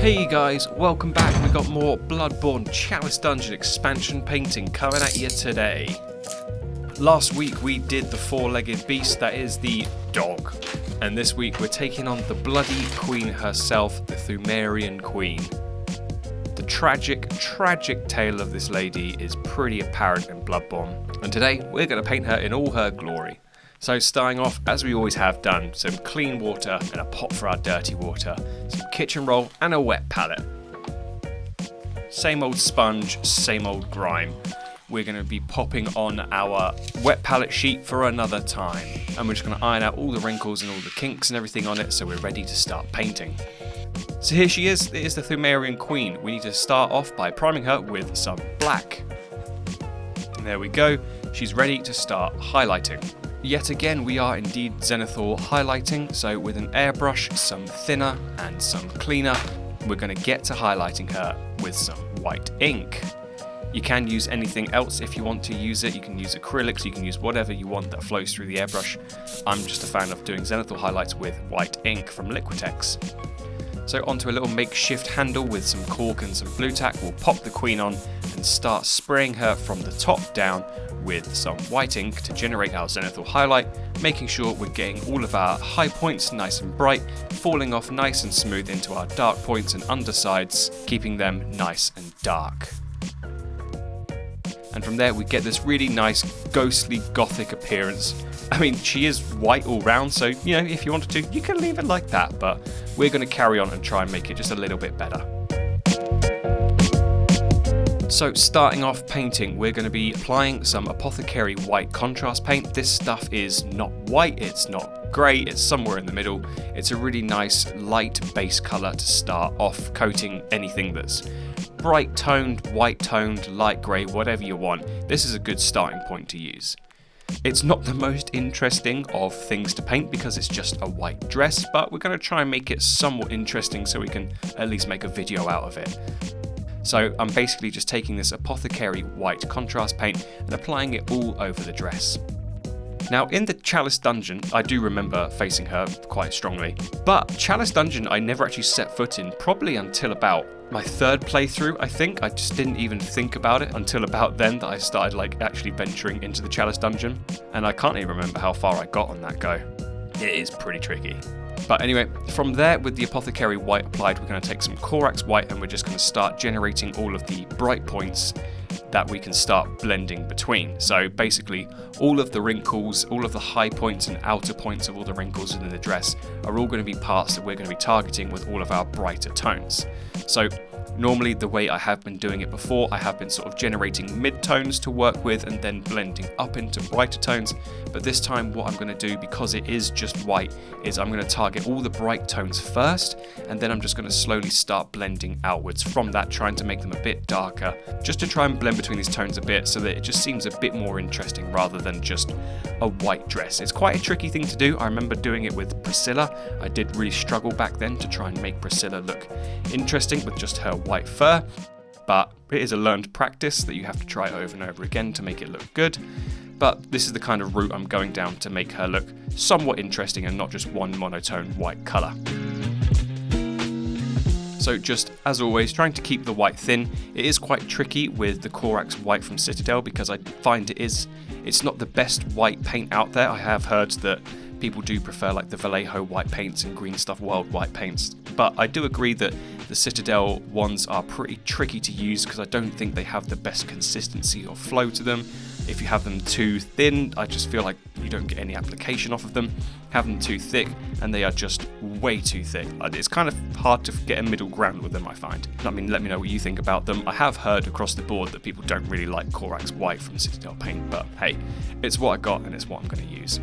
Hey guys, welcome back. We got more Bloodborne Chalice Dungeon expansion painting coming at you today. Last week we did the four-legged beast, that is the dog. And this week we're taking on the bloody queen herself, the Pthumerian Queen. The tragic tale of this lady is pretty apparent in Bloodborne. And today we're going to paint her in all her glory. So starting off, as we always have done, some clean water and a pot for our dirty water, some kitchen roll and a wet palette. Same old sponge, same old grime. We're going to be popping on our wet palette sheet for another time. And we're just going to iron out all the wrinkles and all the kinks and everything on it so we're ready to start painting. So here she is, it is the Pthumerian Queen. We need to start off by priming her with some black. And there we go, she's ready to start highlighting. Yet again, we are indeed Zenithal highlighting, so with an airbrush, some thinner and some cleaner, we're going to get to highlighting her with some white ink. You can use anything else if you want to use it. You can use acrylics, you can use whatever you want that flows through the airbrush. I'm just a fan of doing Zenithal highlights with white ink from Liquitex. So onto a little makeshift handle with some cork and some blue tack, we'll pop the queen on and start spraying her from the top down with some white ink to generate our Zenithal highlight, making sure we're getting all of our high points nice and bright, falling off nice and smooth into our dark points and undersides, keeping them nice and dark. And from there we get this really nice ghostly gothic appearance. I mean, she is white all round, so you know, if you wanted to, you can leave it like that, but we're going to carry on and try and make it just a little bit better. So starting off painting, we're going to be applying some Apothecary white contrast paint. This stuff is not white, it's not grey, it's somewhere in the middle. It's a really nice light base colour to start off coating anything that's bright toned, white toned, light grey, whatever you want. This is a good starting point to use. It's not the most interesting of things to paint because it's just a white dress, but we're going to try and make it somewhat interesting so we can at least make a video out of it. So I'm basically just taking this Apothecary white contrast paint and applying it all over the dress. Now in the Chalice Dungeon, I do remember facing her quite strongly, but Chalice Dungeon I never actually set foot in, probably until about my third playthrough, I think. I just didn't even think about it until about then that I started actually venturing into the Chalice Dungeon, and I can't even remember how far I got on that go. It is pretty tricky. But anyway, from there, with the Apothecary white applied, we're going to take some Corax white and we're just going to start generating all of the bright points that we can start blending between. So basically, all of the wrinkles, all of the high points and outer points of all the wrinkles in the dress are all going to be parts that we're going to be targeting with all of our brighter tones. So normally the way I have been doing it before, I have been sort of generating mid-tones to work with and then blending up into brighter tones. But this time what I'm going to do, because it is just white, is I'm going to target all the bright tones first, and then I'm just going to slowly start blending outwards from that, trying to make them a bit darker, just to try and blend between these tones a bit so that it just seems a bit more interesting rather than just a white dress. It's quite a tricky thing to do. I remember doing it with Priscilla. I did really struggle back then to try and make Priscilla look interesting with just her white fur, but it is a learned practice that you have to try over and over again to make it look good. But this is the kind of route I'm going down to make her look somewhat interesting and not just one monotone white colour. So just as always, trying to keep the white thin. It is quite tricky with the Corax white from Citadel because I find it's not the best white paint out there. I have heard that people do prefer like the Vallejo white paints and Green Stuff World white paints, but I do agree that the Citadel ones are pretty tricky to use because I don't think they have the best consistency or flow to them. If you have them too thin, I just feel like you don't get any application off of them. Have them too thick, and they are just way too thick. It's kind of hard to get a middle ground with them, I find. I mean, let me know what you think about them. I have heard across the board that people don't really like Corax white from Citadel paint, but hey, it's what I got and it's what I'm going to use.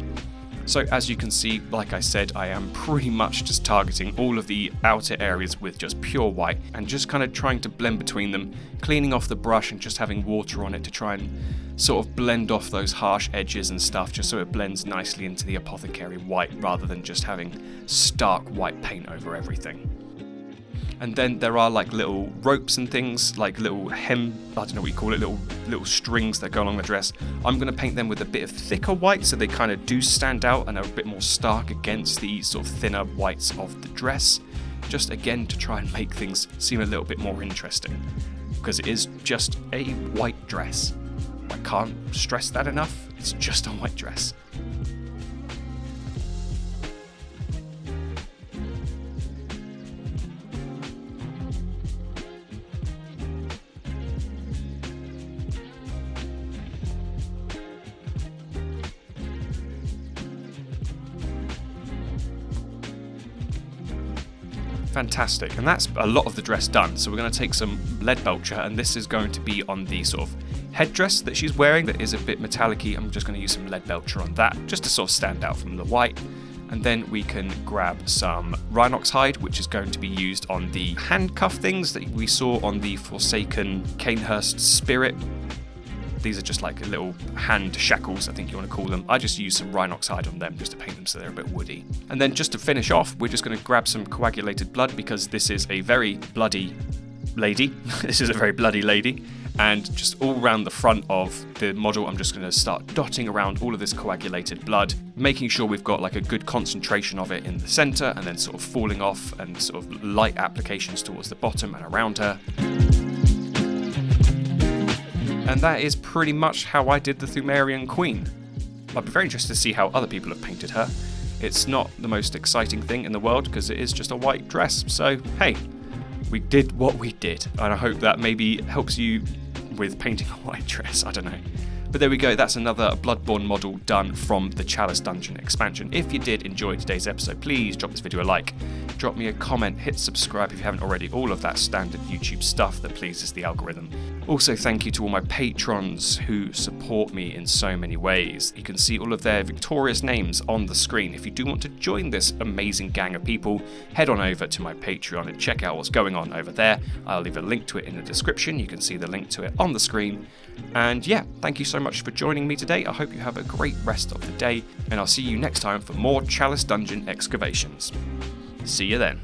So as you can see, like I said, I am pretty much just targeting all of the outer areas with just pure white and just kind of trying to blend between them, cleaning off the brush and just having water on it to try and sort of blend off those harsh edges and stuff, just so it blends nicely into the Apothecary white rather than just having stark white paint over everything. And then there are like little ropes and things, like little hem, I don't know what you call it, little strings that go along the dress. I'm going to paint them with a bit of thicker white so they kind of do stand out and are a bit more stark against the sort of thinner whites of the dress. just again to try and make things seem a little bit more interesting, because it is just a white dress. I can't stress that enough, it's just a white dress. Fantastic, and that's a lot of the dress done. So we're going to take some lead belcher, and this is going to be on the sort of headdress that she's wearing that is a bit metallic-y. I'm just going to use some lead belcher on that just to sort of stand out from the white. And then we can grab some rhinox hide, which is going to be used on the handcuff things that we saw on the Forsaken Canehurst Spirit. These are just like little hand shackles, I think you want to call them. I just use some rhinox hide on them just to paint them so they're a bit woody. And then just to finish off, we're just going to grab some coagulated blood, because this is a very bloody lady. This is a very bloody lady. And just all around the front of the model, I'm just going to start dotting around all of this coagulated blood, making sure we've got like a good concentration of it in the center, and then sort of falling off and sort of light applications towards the bottom and around her. And that is pretty much how I did the Pthumerian Queen. I'd be very interested to see how other people have painted her. It's not the most exciting thing in the world because it is just a white dress. So, hey, we did what we did. And I hope that maybe helps you with painting a white dress. I don't know. But there we go, that's another Bloodborne model done from the Chalice Dungeon expansion. If you did enjoy today's episode, please drop this video a like, drop me a comment, hit subscribe if you haven't already, all of that standard YouTube stuff that pleases the algorithm. Also, thank you to all my patrons who support me in so many ways. You can see all of their victorious names on the screen. If you do want to join this amazing gang of people, head on over to my Patreon and check out what's going on over there. I'll leave a link to it in the description. You can see the link to it on the screen. And yeah, thank you so much for joining me today. I hope you have a great rest of the day, and I'll see you next time for more Chalice Dungeon excavations. See you then.